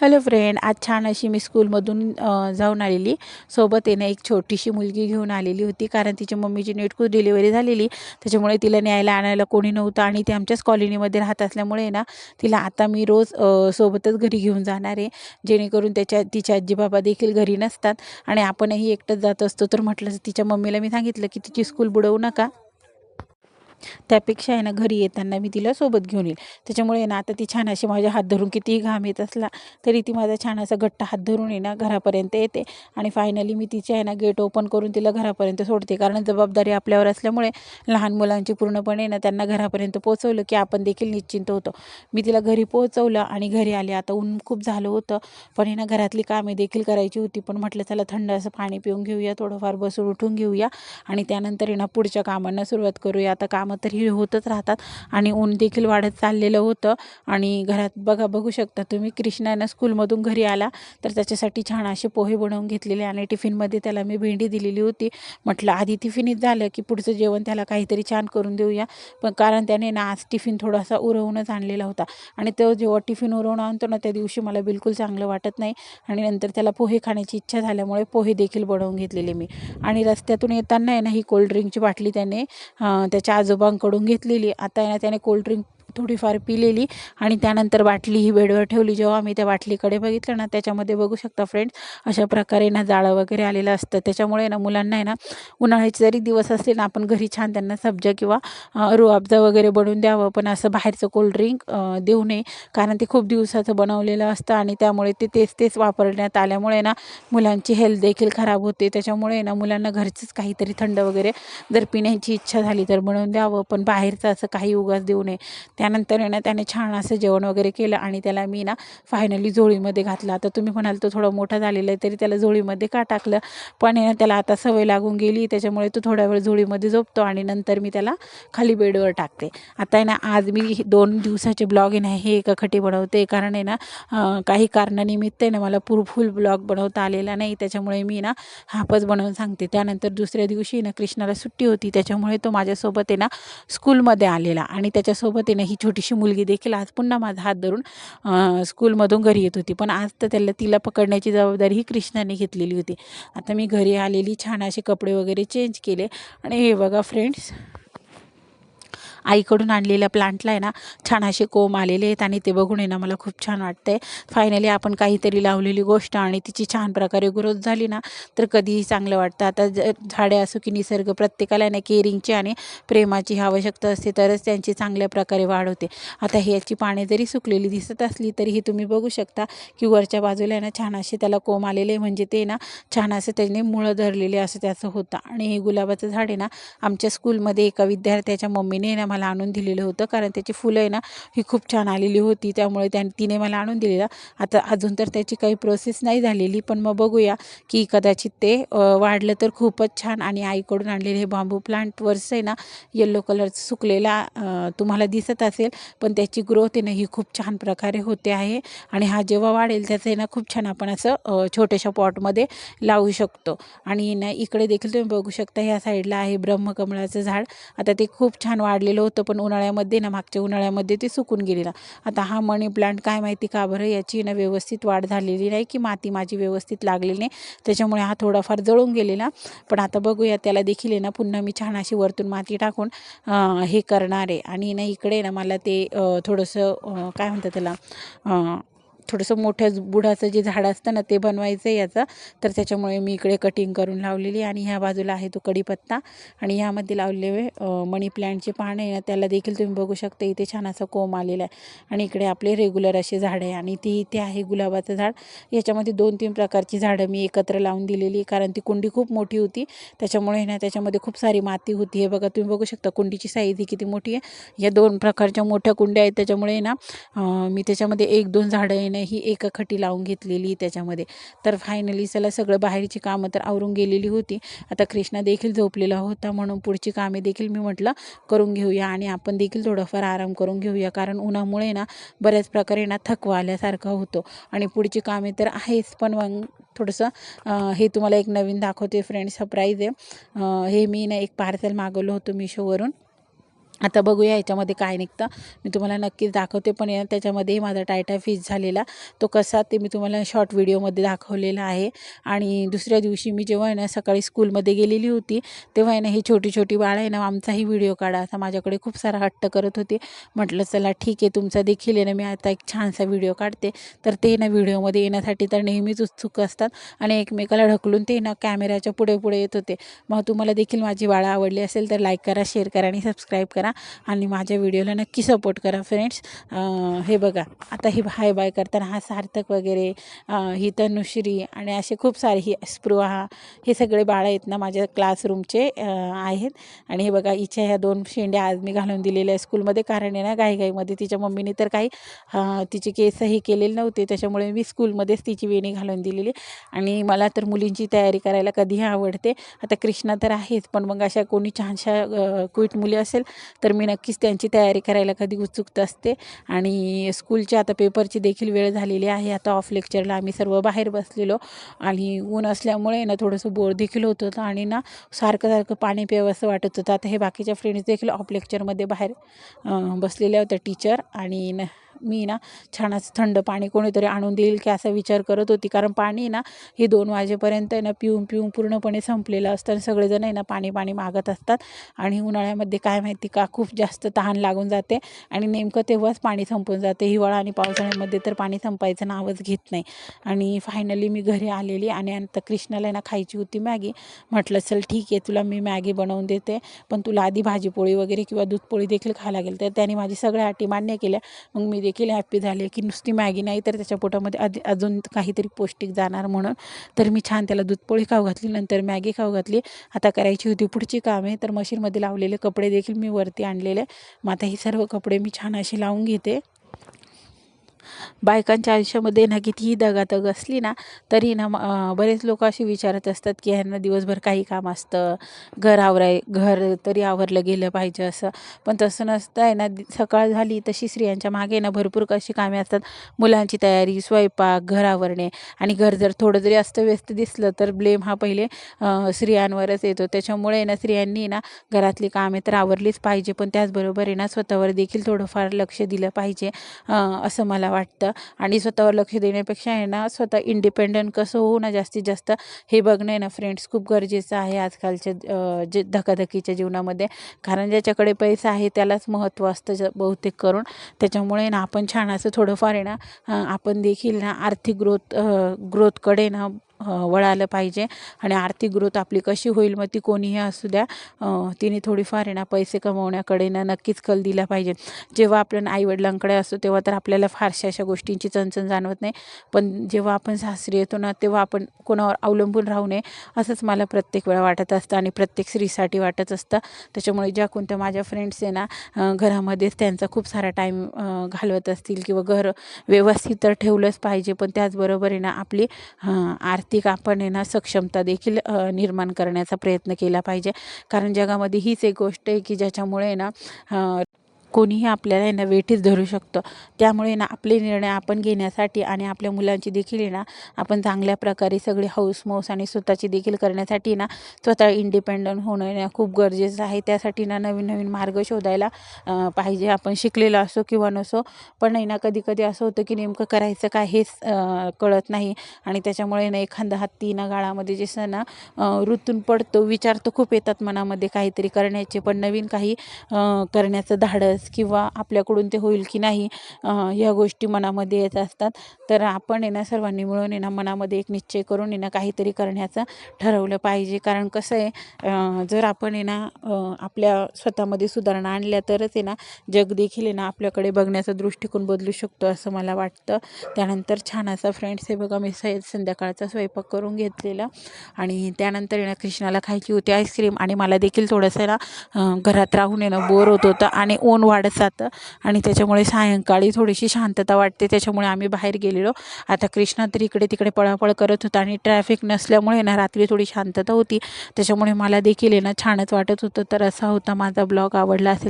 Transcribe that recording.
Hello friend, आज छान अशी मी स्कूलमधून जाऊन आलेली. सोबत आहे ना एक छोटीशी मुलगी घेऊन आलेली होती, कारण तिच्या मम्मीची नीटकूच डिलिव्हरी झालेली. त्याच्यामुळे तिला न्यायला आणायला कोणी नव्हतं आणि ती आमच्याच कॉलनीमध्ये राहत असल्यामुळे ना तिला आता मी रोज सोबतच घरी घेऊन जाणार आहे, जेणेकरून तिच्या आजी बाबा देखील घरी नसतात आणि आपणही एकटंच जात असतो. तर म्हटलं तिच्या मम्मीला मी सांगितलं की तिची स्कूल बुडवू नका, त्यापेक्षा आहे ना घरी येताना मी तिला सोबत घेऊन येईल. त्याच्यामुळे ना आता ती छान अशी माझ्या हात धरून, कितीही घाम येत असला तरी ती माझा छान असा घट्ट हात धरून आहे ना घरापर्यंत येते आणि फायनली मी तिचे आहे ना गेट ओपन करून तिला घरापर्यंत सोडते. कारण जबाबदारी आपल्यावर असल्यामुळे लहान मुलांची पूर्णपणे ना त्यांना घरापर्यंत पोहोचवलं की आपण देखील निश्चिंत होतो. मी तिला घरी पोहोचवलं आणि घरी आले. आता ऊन खूप झालं होतं, पण आहे ना घरातली कामे देखील करायची होती. पण म्हटलं चला थंड असं पाणी पिऊन घेऊया, थोडंफार बसून उठून घेऊया आणि त्यानंतर आहे ना पुढच्या कामांना सुरुवात करूया. आता कामं तर ही होतच राहतात आणि ऊन देखील वाढत चाललेलं होतं. आणि घरात बघू शकता तुम्ही, कृष्णानं स्कूलमधून घरी आला तर त्याच्यासाठी छान असे पोहे बनवून घेतलेले आणि टिफिनमध्ये त्याला मी भेंडी दिलेली होती. म्हटलं आधी टिफिनच झालं की पुढचं जेवण त्याला काहीतरी छान करून देऊया. पण कारण त्याने ना आज टिफिन थोडासा उरवूनच आणलेला होता आणि तो जेव्हा टिफिन उरवून आणतो ना त्या दिवशी मला बिलकुल चांगलं वाटत नाही. आणि नंतर त्याला पोहे खाण्याची इच्छा झाल्यामुळे पोहे देखील बनवून घेतलेले मी. आणि रस्त्यातून येताना आहे ना ही कोल्ड्रिंकची बाटली त्याने त्याच्या आजोबांकडून घेतलेली. आता आहे ना त्याने कोल्ड्रिंक थोडीफार पिलेली आणि त्यानंतर बाटली ही बेडवर ठेवली. जेव्हा मी त्या बाटलीकडे बघितलं ना त्याच्यामध्ये बघू शकता फ्रेंड्स, अशा प्रकारे ना जाळं वगैरे आलेलं असतं. त्याच्यामुळे ना मुलांना आहे ना उन्हाळ्याचे जरी दिवस असले ना आपण घरी छान त्यांना सब्जा किंवा रूअफजा वगैरे बनवून द्यावं, पण असं बाहेरचं कोल्ड्रिंक देऊ नये. कारण ते खूप दिवसाचं बनवलेलं असतं आणि त्यामुळे ते तेच वापरण्यात आल्यामुळे ना मुलांची हेल्थ देखील खराब होते. त्याच्यामुळे ना मुलांना घरचंच काहीतरी थंड वगैरे जर पिण्याची इच्छा झाली तर बनवून द्यावं, पण बाहेरचं असं काही उगाच देऊ नये. त्यानंतर आहे ना त्याने छान असं जेवण वगैरे केलं आणि त्याला मी ना फायनली झोळीमध्ये घातलं. आता तुम्ही म्हणाल तो थोडा मोठा झालेला आहे तरी त्याला झोळीमध्ये का टाकलं, पण आहे ना त्याला आता सवय लागून गेली. त्याच्यामुळे तो थोडा वेळ झोळीमध्ये झोपतो आणि नंतर मी त्याला खाली बेडवर टाकते. आता आहे ना आज मी 2 दिवसाचे ब्लॉग आहे ना हे एका खटी बनवते, कारण आहे ना काही कारणानिमित्त आहे ना मला फुल ब्लॉग बनवता आलेला नाही. त्याच्यामुळे मी ना हाफच बनवून सांगते. त्यानंतर दुसऱ्या दिवशी ना कृष्णाला सुट्टी होती, त्याच्यामुळे तो माझ्यासोबत आहे ना स्कूलमध्ये आलेला आणि त्याच्यासोबत आहे ना ही छोटीशी मुलगी देखील आज पुन्हा माझा हात धरून स्कूलमधून घरी येत होती. पण आज तर तिला पकडण्याची जबाबदारी ही कृष्णाने घेतलेली होती. आता मी घरी आलेली, छान असे कपडे वगैरे चेंज केले आणि हे बघा फ्रेंड्स, आईकडून आणलेल्या प्लांटला आहे ना छान असे कोंब आलेले आहेत आणि ते बघून आहे ना मला खूप छान वाटतंय. फायनली आपण काहीतरी लावलेली गोष्ट आणि तिची छान प्रकारे ग्रोथ झाली ना तर कधीही चांगलं वाटतं. आता झाडे असो की निसर्ग, प्रत्येकाला ना केअरिंगची आणि प्रेमाची आवश्यकता असते, तरच त्यांची चांगल्या प्रकारे वाढ होते. आता ह्याची पाने जरी सुकलेली दिसत असली तरीही तुम्ही बघू शकता की वरच्या बाजूला आहे ना छान असे त्याला कोंब आलेले, म्हणजे ते ना छान असं त्याने मुळं धरलेले असं त्याचं होतं. आणि हे गुलाबाचं झाड आहे ना आमच्या स्कूलमध्ये एका विद्यार्थ्याच्या मम्मीने ना मला आणून दिलेलं होतं, कारण त्याची फुलं आहे ना ही खूप छान आलेली होती, त्यामुळे तिने मला आणून दिलेलं. आता अजून तर त्याची काही प्रोसेस नाही झालेली, पण मग बघूया की कदाचित ते वाढलं तर खूपच छान. आणि आईकडून आणलेले हे बांबू प्लांटवरच आहे ना येल्लो कलरचं सुकलेला तुम्हाला दिसत असेल, पण त्याची ग्रोथ आहे ना ही खूप छान प्रकारे होते आहे. आणि हा जेव्हा वाढेल त्याचं आहे ना खूप छान आपण असं छोट्याशा पॉटमध्ये लावू शकतो. आणि ना इकडे देखील तुम्ही बघू शकता ह्या साईडला आहे ब्रह्मकमळाचं झाड. आता ते खूप छान वाढलेलं होतं, पण उन्हाळ्यामध्ये ना मागच्या उन्हाळ्यामध्ये ते सुकून गेलेलं. आता हा मनी प्लांट काय माहिती का बरं याची ना व्यवस्थित वाढ झालेली नाही, की माती माझी व्यवस्थित लागलेली नाही, त्याच्यामुळे हा थोडाफार जळून गेलेला. पण आता बघूया, त्याला देखील आहे ना पुन्हा मी छान अशी वरतून माती टाकून हे करणार आहे. आणि ना इकडे ना मला ते थोडंसं काय म्हणतात त्याला थोडंसं मोठ्या बुडाचं जे झाड असतं ना ते बनवायचं आहे याचं, तर त्याच्यामुळे मी इकडे कटिंग करून लावलेली. आणि ह्या बाजूला आहे तो कढीपत्ता आणि ह्यामध्ये लावलेले मनी प्लांटचे पानं आहे ना त्याला देखील तुम्ही बघू शकता इथे छान असं कोंब आलेला आहे. आणि इकडे आपले रेग्युलर असे झाडं आहे आणि ती इथे आहे गुलाबाचं झाड. याच्यामध्ये 2-3 प्रकारची झाडं मी एकत्र लावून दिलेली, कारण ती कुंडी खूप मोठी होती, त्याच्यामुळे ना त्याच्यामध्ये खूप सारी माती होती. हे बघा तुम्ही बघू शकता कुंडीची साईज ही किती मोठी आहे. या 2 प्रकारच्या मोठ्या कुंड्या आहेत, त्याच्यामुळे ना मी त्याच्यामध्ये 1-2 झाडं आहे ना ही एका खटी लावून घेतलेली त्याच्यामध्ये. तर फायनली चला सगळं बाहेरची कामं तर आवरून गेलेली होती. आता कृष्णा देखील झोपलेला होता, म्हणून पुढची कामे देखील मी म्हटलं करून घेऊया आणि आपण देखील थोडंफार आराम करून घेऊया, कारण उन्हामुळे ना बऱ्याच प्रकारे ना थकवा आल्यासारखा होतो. आणि पुढची कामे तर आहेच, पण मग थोडंसं हे तुम्हाला एक नवीन दाखवते फ्रेंड, सरप्राईज आहे. हे मी ना एक पार्सल मागवलं होतं मिशोवरून आता बघूया ह्याच्यामध्ये काय निघतं, मी तुम्हाला नक्कीच दाखवते. पण त्याच्यामध्येही माझा टायटा फिश झालेला तो कसा ते मी तुम्हाला शॉर्ट व्हिडिओमध्ये दाखवलेला आहे. आणि दुसऱ्या दिवशी मी जेव्हा आहे ना सकाळी स्कूलमध्ये गेलेली होती, तेव्हा आहे ना ही छोटी छोटी बाळं आहे ना आमचाही व्हिडिओ काढा असा माझ्याकडे खूप सारा हट्ट करत होते. म्हटलं चला ठीक आहे, तुमचा देखील आहे ना मी आता एक छानसा व्हिडिओ काढते. तर ते ना व्हिडिओमध्ये येण्यासाठी तर नेहमीच उत्सुक असतात आणि एकमेकाला ढकलून ते ना कॅमेऱ्याच्या पुढे पुढे येत होते. मग तुम्हाला देखील माझी बाळं आवडली असेल तर लाईक करा, शेअर करा आणि सबस्क्राईब करा आणि माझ्या व्हिडिओला नक्की सपोर्ट करा फ्रेंड्स. हे बघा, आता ही हाय बाय करताना हा सार्थक वगैरे, ही तनुश्री आणि असे खूप सारे, ही स्पृहा, हे सगळे बाळं आहेत ना माझ्या क्लासरूमचे आहेत. आणि हे बघा, हिच्या ह्या 2 शेंड्या आज मी घालून दिलेल्या आहे स्कूलमध्ये, कारण आहे ना घाईघाईमध्ये तिच्या मम्मीने तर काही तिचे केसही केलेले नव्हते, त्याच्यामुळे मी स्कूलमध्येच तिची वेणी घालून दिलेली. आणि मला तर मुलींची तयारी करायला कधीही आवडते. आता कृष्णा तर आहेच, पण मग अशा कोणी छानशा क्यूट मुली असेल तर मी नक्कीच त्यांची तयारी करायला कधी उत्सुक असते. आणि स्कूलच्या आता पेपरची देखील वेळ झालेली आहे. आता ऑफ लेक्चरला आम्ही सर्व बाहेर बसलेलो आणि ऊन असल्यामुळे ना थोडंसं बोर देखील होत होतं आणि ना सारखं सारखं पाणी प्यावंसं वाटत होतं. आता हे बाकीच्या फ्रेंड्स देखील ऑफ लेक्चरमध्ये बाहेर बसलेल्या होत्या टीचर, आणि मी ना छान असं थंड पाणी कोणीतरी आणून देईल की असा विचार करत होती, कारण पाणी ना हे 2 वाजेपर्यंत आहे ना पिऊन पिऊन पूर्णपणे संपलेलं असतं आणि सगळेजण आहे ना पाणी पाणी मागत असतात. आणि उन्हाळ्यामध्ये काय माहिती का खूप जास्त तहान लागून जाते आणि नेमकं तेव्हाच पाणी संपून जाते. हिवाळा आणि पावसाळ्यामध्ये तर पाणी संपायचं नावच घेत नाही. आणि फायनली मी घरी आलेली आणि आता कृष्णाला ना खायची होती मॅगी. म्हटलं चल ठीक आहे, तुला मी मॅगी बनवून देते, पण तुला आधी भाजीपोळी वगैरे किंवा दूधपोळी देखील खायला लागेल. तर त्याने माझी सगळ्या अटी मान्य केल्या. मग मी देखील हॅप्पी झाले की नुसती मॅगी नाही तर त्याच्या पोटामध्ये अजून काहीतरी पौष्टिक जाणार म्हणून. तर मी छान त्याला दूधपोळी खाऊ घातली, नंतर मॅगी खाऊ घातली. आता करायची होती पुढची कामे. तर मशीनमध्ये लावलेले कपडे देखील मी वरती आणलेले. मग आता ही सर्व कपडे मी छान अशी लावून घेते. बायकांच्या आयुष्यामध्ये ना कितीही दगादग असली ना तरी ना बरेच लोक असे विचारत असतात की ह्यांना दिवसभर काही काम असतं, घर तरी आवरलं गेलं पाहिजे असं. पण तसं नसतं आहे ना. सकाळ झाली तशी स्त्रियांच्या मागे ना भरपूर कशी कामे असतात. मुलांची तयारी, स्वयंपाक, घर आवरणे, आणि घर जर थोडं जरी अस्तव्यस्त दिसलं तर ब्लेम हा पहिले स्त्रियांवरच येतो. त्याच्यामुळे ना स्त्रियांनी ना घरातली कामे तर आवरलीच पाहिजे, पण त्याचबरोबर आहे ना स्वतःवर देखील थोडंफार लक्ष दिलं पाहिजे असं मला वाटतं. आणि स्वतःवर लक्ष देण्यापेक्षा आहे ना स्वतः इंडिपेंडंट कसं होऊ ना जास्तीत जास्त हे बघणं आहे ना फ्रेंड्स खूप गरजेचं आहे आजकालच्या जे धकाधकीच्या जीवनामध्ये. कारण ज्याच्याकडे पैसा आहे त्यालाच महत्त्व असतं बहुतेक करून. त्याच्यामुळे ना आपण छान असं थोडंफार आहे ना आपण देखील ना आर्थिक ग्रोथकडे ना वळालं पाहिजे. आणि आर्थिक ग्रोथ आपली कशी होईल, मग ती कोणीही असू द्या, तिने थोडीफार आहे ना पैसे कमवण्याकडे ना नक्कीच कल दिला पाहिजे. जेव्हा आपण आईवडिलांकडे असतो तेव्हा तर आपल्याला फारशा अशा गोष्टींची चणचण जाणवत नाही, पण जेव्हा आपण सासरी येतो ना तेव्हा आपण कोणावर अवलंबून राहू नये असंच मला प्रत्येक वेळा वाटत असतं आणि प्रत्येक स्त्रीसाठी वाटत असतं. त्याच्यामुळे ज्या कोणत्या माझ्या फ्रेंड्स आहे ना घरामध्येच त्यांचा खूप सारा टाईम घालवत असतील किंवा घर व्यवस्थित तर ठेवलंच पाहिजे, पण त्याचबरोबर आहे ना आपली आर्थिक आपण आहे ना सक्षमता देखील निर्माण करण्याचा प्रयत्न केला पाहिजे. कारण जगामध्ये हीच एक गोष्ट आहे की ज्याच्यामुळे ना कोणीही आपल्याला आहे ना वेठीस धरू शकतं. त्यामुळे ना आपले निर्णय आपण घेण्यासाठी आणि आपल्या मुलांची देखील आहे ना आपण चांगल्या प्रकारे सगळी हौसमौस आणि स्वतःची देखील करण्यासाठी ना स्वतः इंडिपेंडंट होणं ना खूप गरजेचं आहे. त्यासाठी ना नवीन नवीन मार्ग शोधायला पाहिजे. आपण शिकलेलो असो किंवा नसो, पण आहे ना कधी कधी असं होतं की नेमकं करायचं काय हेच कळत नाही. आणि त्याच्यामुळे ना एखादा हत्ती ना गाळामध्ये जसं ना ऋतून पडतो. विचार तर खूप येतात मनामध्ये काहीतरी करण्याचे, पण नवीन काही करण्याचं धाडस किंवा आपल्याकडून ते होईल की नाही या गोष्टी मनामध्ये येत असतात. तर आपण आहे ना सर्वांनी मिळून आहे ना मनामध्ये एक निश्चय करून आहे ना काहीतरी करण्याचं ठरवलं पाहिजे. कारण कसं आहे जर आपण आहे ना आपल्या स्वतःमध्ये सुधारणा आणल्या तरच आहे ना जग देखील आहे ना आपल्याकडे बघण्याचा दृष्टिकोन बदलू शकतो असं मला वाटतं. त्यानंतर छान असा फ्रेंड्स हे बघा मी संध्याकाळचा स्वयंपाक करून घेतलेला आणि त्यानंतर आहे ना कृष्णाला खायची होती आईस्क्रीम आणि मला देखील थोडंसं ना घरात राहून आहे ना बोर होत होतं आणि ऊन वाढत जातं आणि त्याच्यामुळे सायंकाळी थोडीशी शांतता वाटते. त्याच्यामुळे आम्ही बाहेर गेलेलो. आता कृष्णा तर इकडे तिकडे पळापळ करत होता आणि ट्रॅफिक नसल्यामुळे ना रात्री थोडी शांतता होती. त्याच्यामुळे मला देखील आहे ना छानच वाटत होतं. तर असा होता माझा ब्लॉग. आवडला असेल